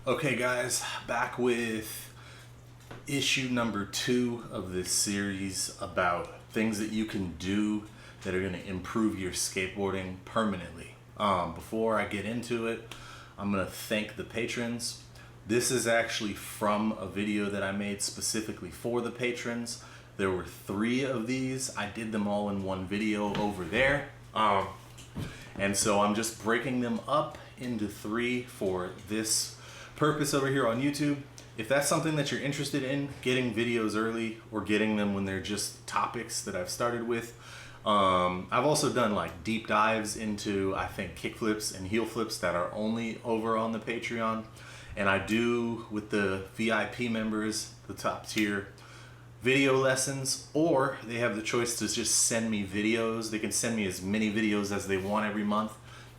Okay guys, back with issue number 2 of this series about things that you can do that are going to improve your skateboarding permanently. Before I get into it, I'm going to thank the patrons. This is actually from a video that I made specifically for the patrons. There were 3 of these. I did them all in one video over there. And so I'm just breaking them up into 3 for this purpose over here on YouTube. If that's something that you're interested in, getting videos early or getting them when they're just topics that I've started with. I've also done like deep dives into, I think, kickflips and heel flips that are only over on the Patreon. And I do with the VIP members, the top tier, video lessons, or they have the choice to just send me videos. They can send me as many videos as they want every month,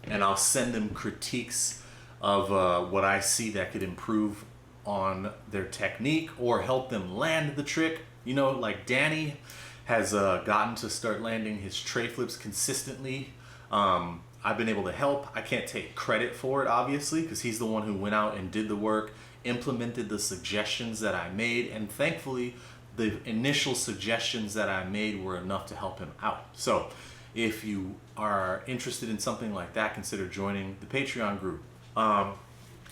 and I'll send them critiques of what I see that could improve on their technique or help them land the trick. You know, like Danny has gotten to start landing his tray flips consistently. I've been able to help. I can't take credit for it, obviously, because he's the one who went out and did the work, implemented the suggestions that I made, and thankfully the initial suggestions that I made were enough to help him out. So if you are interested in something like that, consider joining the Patreon group.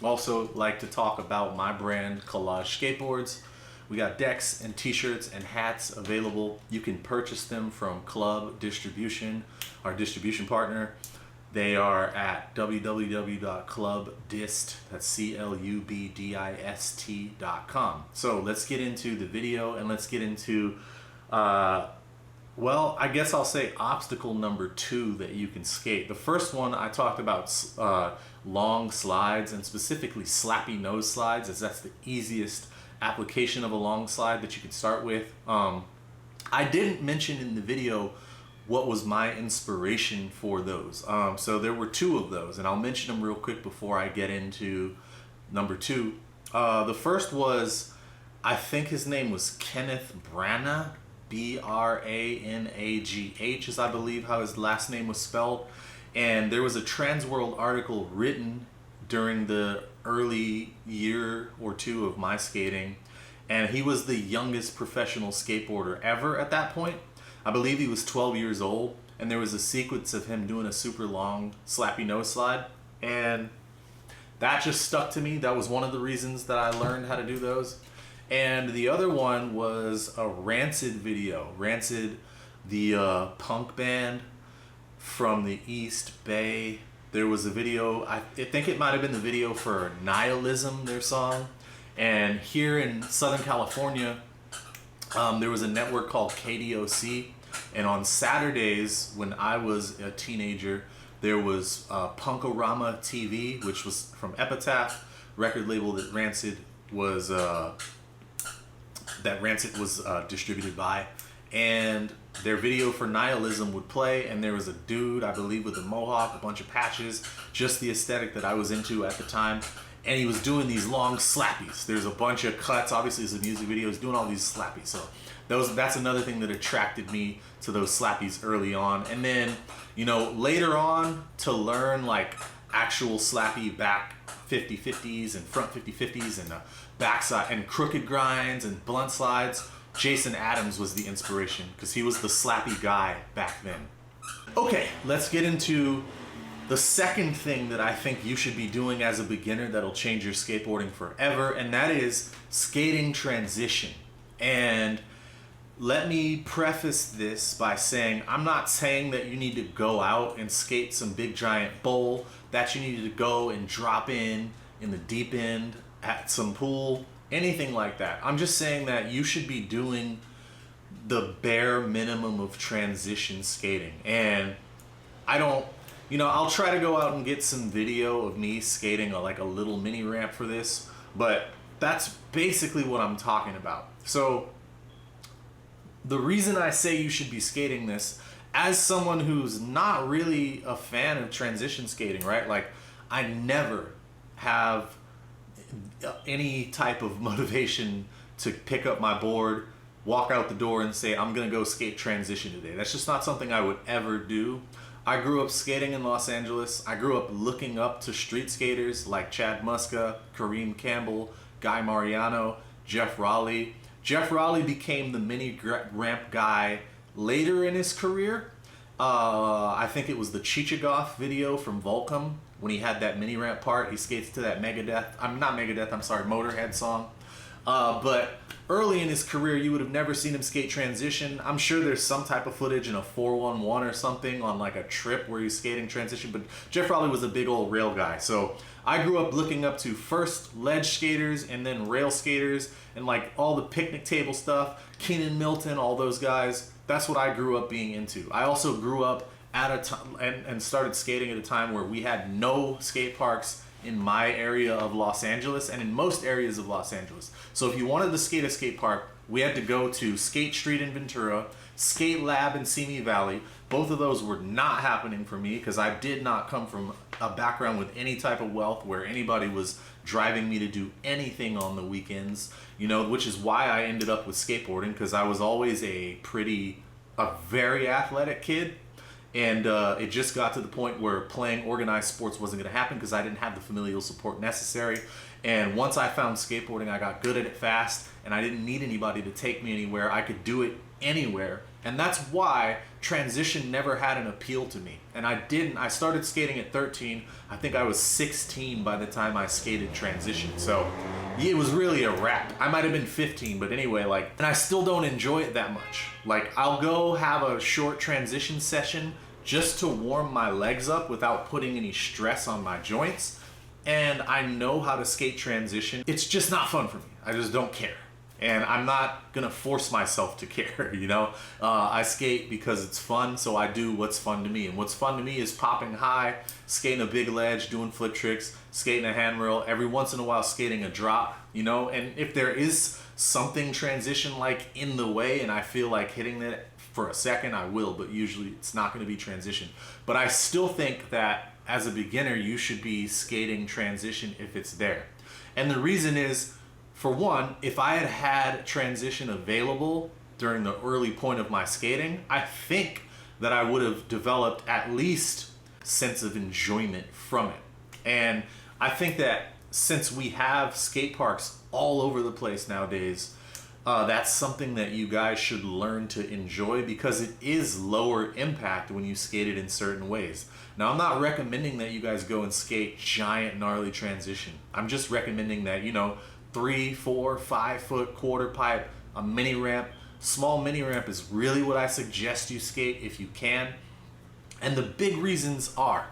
Also like to talk about my brand, Collage Skateboards. We got decks and t-shirts and hats available. You can purchase them from Club Distribution, our distribution partner. They are at www.clubdist, that's CLUBDIST.com. So let's get into the video and let's get into, well, I guess I'll say obstacle number 2 that you can skate. The first one I talked about long slides, and specifically slappy nose slides, as that's the easiest application of a long slide that you can start with. I didn't mention in the video what was my inspiration for those. So there were 2 of those, and I'll mention them real quick before I get into number 2. The first was, I think his name was Kenneth Branagh, B-R-A-N-A-G-H is I believe how his last name was spelled. And there was a Transworld article written during the early year or 2 of my skating, and he was the youngest professional skateboarder ever at that point. I believe he was 12 years old, and there was a sequence of him doing a super long slappy nose slide, and that just stuck to me. That was one of the reasons that I learned how to do those. And the other one was a Rancid video. Rancid, the punk band from the East Bay. There was a video, I think it might have been the video for Nihilism, their song. And here in Southern California, there was a network called KDOC. And on Saturdays, when I was a teenager, there was Punkorama TV, which was from Epitaph, record label that Rancid was distributed by. And their video for Nihilism would play, and there was a dude, I believe, with a mohawk, a bunch of patches, just the aesthetic that I was into at the time, and he was doing these long slappies. There's a bunch of cuts, obviously it's a music video, he's doing all these slappies. So that's another thing that attracted me to those slappies early on. And then, you know, later on, to learn like actual slappy back 50-50s and front 50-50s and backside and crooked grinds and blunt slides, Jason Adams was the inspiration because he was the slappy guy back then. Okay, let's get into the second thing that I think you should be doing as a beginner that'll change your skateboarding forever, and that is skating transition. And let me preface this by saying, I'm not saying that you need to go out and skate some big giant bowl, that you need to go and drop in the deep end at some pool, anything like that. I'm just saying that you should be doing the bare minimum of transition skating. And I don't, you know, I'll try to go out and get some video of me skating like a little mini ramp for this, but that's basically what I'm talking about. So the reason I say you should be skating this, as someone who's not really a fan of transition skating, right? Like, I never have any type of motivation to pick up my board, walk out the door and say, I'm gonna go skate transition today. That's just not something I would ever do. I grew up skating in Los Angeles. I grew up looking up to street skaters like Chad Muska, Kareem Campbell, Guy Mariano, Jeff Raleigh. Jeff Raleigh became the mini ramp guy later in his career. I think it was the Chichagoff video from Volcom when he had that mini ramp part. He skates to that Motorhead song. But early in his career, you would have never seen him skate transition. I'm sure there's some type of footage in a 411 or something on like a trip where he's skating transition, but Jeff Raleigh was a big old rail guy. So I grew up looking up to first ledge skaters and then rail skaters and like all the picnic table stuff, Keenan Milton, all those guys. That's what I grew up being into. I also grew up at a time and started skating at a time where we had no skate parks in my area of Los Angeles and in most areas of Los Angeles. So if you wanted to skate a skate park, we had to go to Skate Street in Ventura, Skate Lab in Simi Valley. Both of those were not happening for me because I did not come from a background with any type of wealth where anybody was driving me to do anything on the weekends, you know, which is why I ended up with skateboarding, because I was always a very athletic kid. And it just got to the point where playing organized sports wasn't going to happen because I didn't have the familial support necessary. And once I found skateboarding, I got good at it fast, and I didn't need anybody to take me anywhere. I could do it anywhere. And that's why transition never had an appeal to me. And I started skating at 13. I think I was 16 by the time I skated transition. So it was really a wrap. I might have been 15, but anyway, and I still don't enjoy it that much. Like, I'll go have a short transition session just to warm my legs up without putting any stress on my joints. And I know how to skate transition. It's just not fun for me. I just don't care. And I'm not gonna force myself to care, you know? I skate because it's fun, so I do what's fun to me. And what's fun to me is popping high, skating a big ledge, doing flip tricks, skating a handrail, every once in a while skating a drop, you know? And if there is something transition like in the way and I feel like hitting it for a second, I will, but usually it's not gonna be transition. But I still think that as a beginner, you should be skating transition if it's there. And the reason is, for one, if I had had transition available during the early point of my skating, I think that I would have developed at least sense of enjoyment from it. And I think that since we have skate parks all over the place nowadays, that's something that you guys should learn to enjoy because it is lower impact when you skate it in certain ways. Now, I'm not recommending that you guys go and skate giant gnarly transition. I'm just recommending that, you know, 3, 4, 5 foot quarter pipe, a mini ramp. Small mini ramp is really what I suggest you skate if you can. And the big reasons are,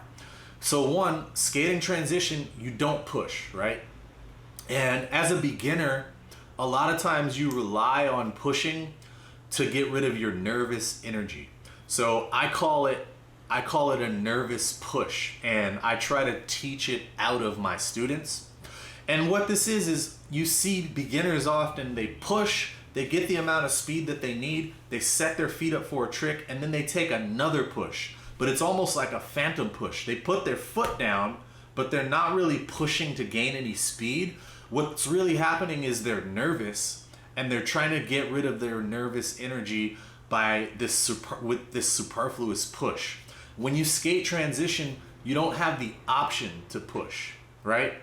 so one, skating transition, you don't push, right? And as a beginner, a lot of times you rely on pushing to get rid of your nervous energy. So I call it a nervous push, and I try to teach it out of my students. And what this is you see beginners often, they push, they get the amount of speed that they need, they set their feet up for a trick, and then they take another push. But it's almost like a phantom push. They put their foot down, but they're not really pushing to gain any speed. What's really happening is they're nervous, and they're trying to get rid of their nervous energy by with this superfluous push. When you skate transition, you don't have the option to push, right?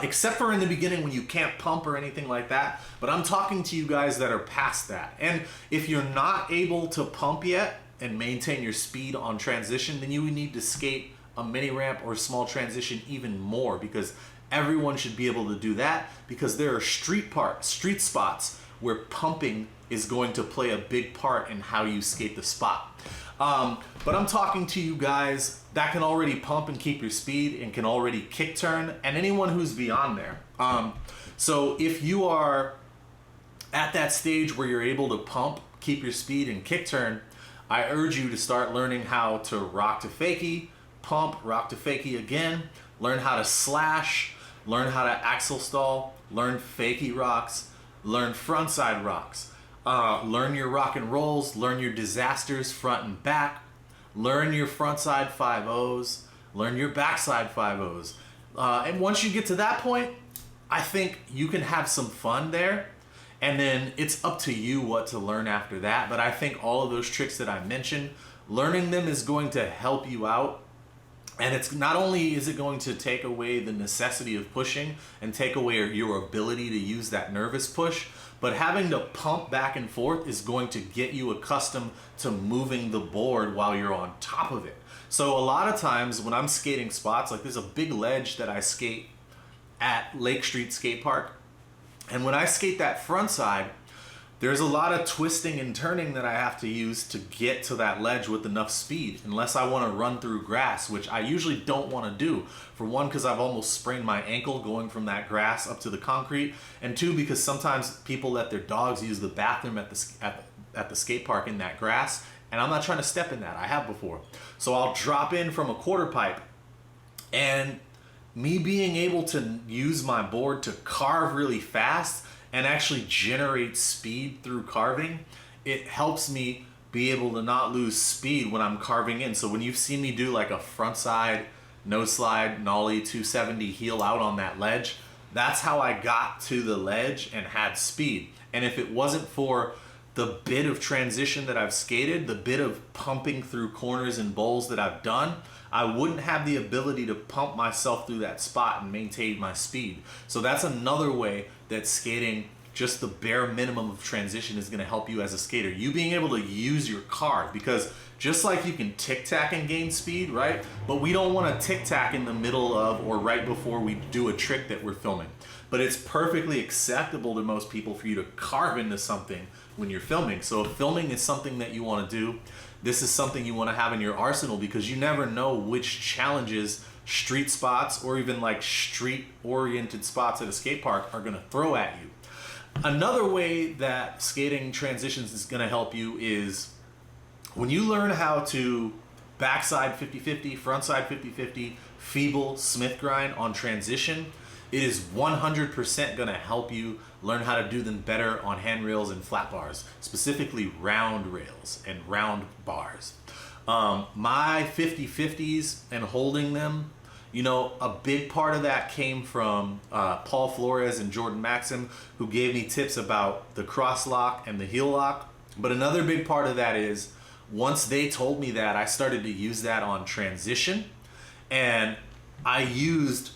Except for in the beginning when you can't pump or anything like that. But I'm talking to you guys that are past that. And if you're not able to pump yet and maintain your speed on transition, then you would need to skate a mini ramp or small transition even more, because everyone should be able to do that, because there are street spots where pumping is going to play a big part in how you skate the spot. But I'm talking to you guys that can already pump and keep your speed and can already kick turn, and anyone who's beyond there. So if you are at that stage where you're able to pump, keep your speed, and kick turn, I urge you to start learning how to rock to fakie, pump, rock to fakie again, learn how to slash, learn how to axle stall, learn fakie rocks, learn frontside rocks. Learn your rock and rolls, learn your disasters front and back, learn your frontside 5-0s, learn your backside 5-0s. And once you get to that point, I think you can have some fun there, and then it's up to you what to learn after that. But I think all of those tricks that I mentioned learning them is going to help you out. And it's not only is it going to take away the necessity of pushing and take away your ability to use that nervous push, but having to pump back and forth is going to get you accustomed to moving the board while you're on top of it. So a lot of times when I'm skating spots, like there's a big ledge that I skate at Lake Street Skate Park. And when I skate that front side, there's a lot of twisting and turning that I have to use to get to that ledge with enough speed, unless I want to run through grass, which I usually don't want to do. For one, because I've almost sprained my ankle going from that grass up to the concrete, and two, because sometimes people let their dogs use the bathroom at the skate park in that grass, and I'm not trying to step in that. I have before. So I'll drop in from a quarter pipe, and me being able to use my board to carve really fast and actually generate speed through carving, it helps me be able to not lose speed when I'm carving in. So when you've seen me do like a front side, no slide, nollie, 270 heel out on that ledge, that's how I got to the ledge and had speed. And if it wasn't for the bit of transition that I've skated, the bit of pumping through corners and bowls that I've done, I wouldn't have the ability to pump myself through that spot and maintain my speed. So that's another way that skating just the bare minimum of transition is going to help you as a skater. You being able to use your card, because just like you can tic-tac and gain speed, right? But we don't want to tic-tac in the middle of or right before we do a trick that we're filming. But it's perfectly acceptable to most people for you to carve into something when you're filming. So if filming is something that you want to do, this is something you want to have in your arsenal, because you never know which challenges street spots or even like street oriented spots at a skate park are going to throw at you. Another way that skating transitions is going to help you is when you learn how to backside 50-50, frontside 50-50, feeble Smith grind on transition, it is 100% going to help you learn how to do them better on handrails and flat bars, specifically round rails and round bars. My 50-50s and holding them, you know, a big part of that came from Paul Flores and Jordan Maxim, who gave me tips about the cross lock and the heel lock. But another big part of that is once they told me that, I started to use that on transition, and I used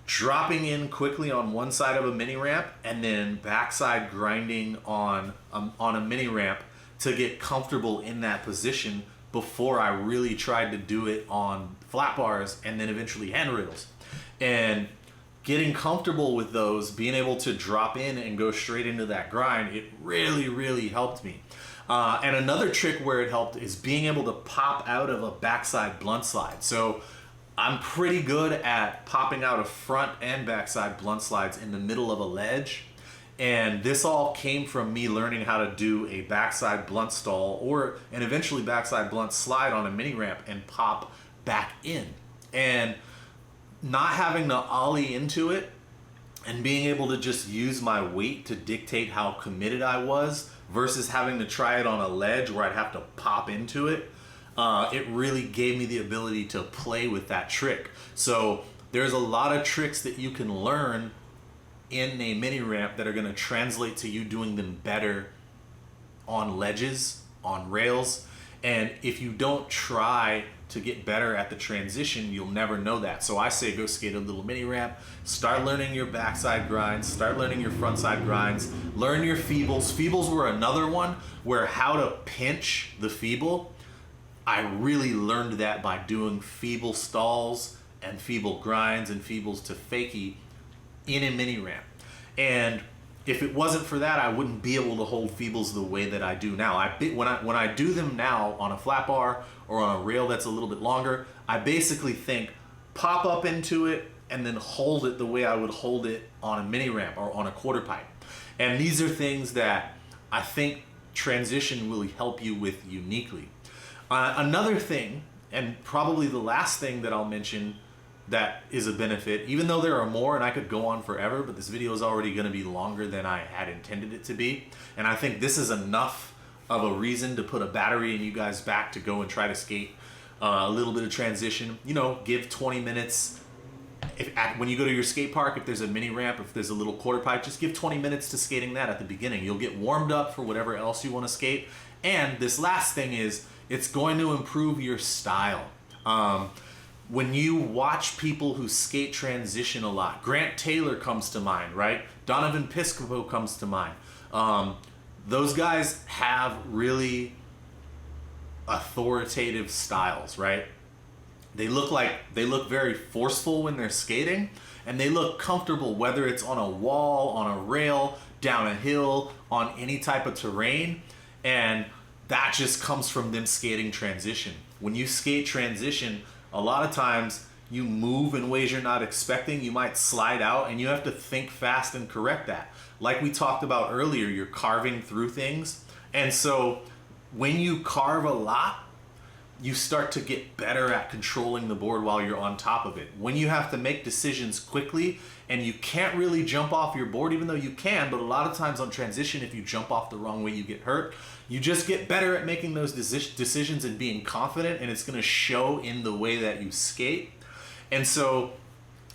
dropping in quickly on one side of a mini ramp and then backside grinding on a mini ramp to get comfortable in that position before I really tried to do it on flat bars and then eventually handrails. And getting comfortable with those, being able to drop in and go straight into that grind, it really, really helped me. And another trick where it helped is being able to pop out of a backside blunt slide. So I'm pretty good at popping out of front and backside blunt slides in the middle of a ledge. And this all came from me learning how to do a backside blunt stall and eventually backside blunt slide on a mini ramp and pop back in. And not having to ollie into it and being able to just use my weight to dictate how committed I was versus having to try it on a ledge where I'd have to pop into it. It really gave me the ability to play with that trick. So there's a lot of tricks that you can learn in a mini ramp that are going to translate to you doing them better on ledges, on rails. And if you don't try to get better at the transition, you'll never know that. So I say go skate a little mini ramp, start learning your backside grinds, start learning your frontside grinds, learn your feebles. Feebles were another one where how to pinch the feeble. I really learned that by doing feeble stalls and feeble grinds and feebles to fakie in a mini ramp. And if it wasn't for that, I wouldn't be able to hold feebles the way that I do now. When I do them now on a flat bar or on a rail that's a little bit longer, I basically think pop up into it and then hold it the way I would hold it on a mini ramp or on a quarter pipe. And these are things that I think transition will help you with uniquely. Another thing, and probably the last thing that I'll mention that is a benefit, even though there are more and I could go on forever, but this video is already going to be longer than I had intended it to be. And I think this is enough of a reason to put a battery in you guys back to go and try to skate a little bit of transition. You know, give 20 minutes. When you go to your skate park, if there's a mini ramp, if there's a little quarter pipe, just give 20 minutes to skating that at the beginning. You'll get warmed up for whatever else you want to skate. And this last thing is, It's going to improve your style. When you watch people who skate transition a lot, Grant Taylor comes to mind, right? Donovan Piscopo comes to mind. Those guys have really authoritative styles, right? They look very forceful when they're skating, and they look comfortable whether it's on a wall, on a rail, down a hill, on any type of terrain, and that just comes from them skating transition. When you skate transition, a lot of times you move in ways you're not expecting. You might slide out, and you have to think fast and correct that. Like we talked about earlier, you're carving through things, and so when you carve a lot, you start to get better at controlling the board while you're on top of it. When you have to make decisions quickly and you can't really jump off your board, even though you can, but a lot of times on transition, if you jump off the wrong way, you get hurt. You just get better at making those decisions and being confident, and it's going to show in the way that you skate. And so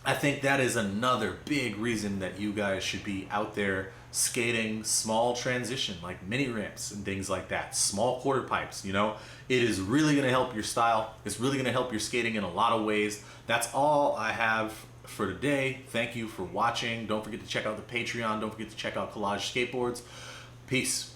I think that is another big reason that you guys should be out there skating small transition, like mini ramps and things like that, small quarter pipes. You know, it is really going to help your style. It's really going to help your skating in a lot of ways. That's all I have for today. Thank you for watching. Don't forget to check out the Patreon. Don't forget to check out Collage Skateboards. Peace.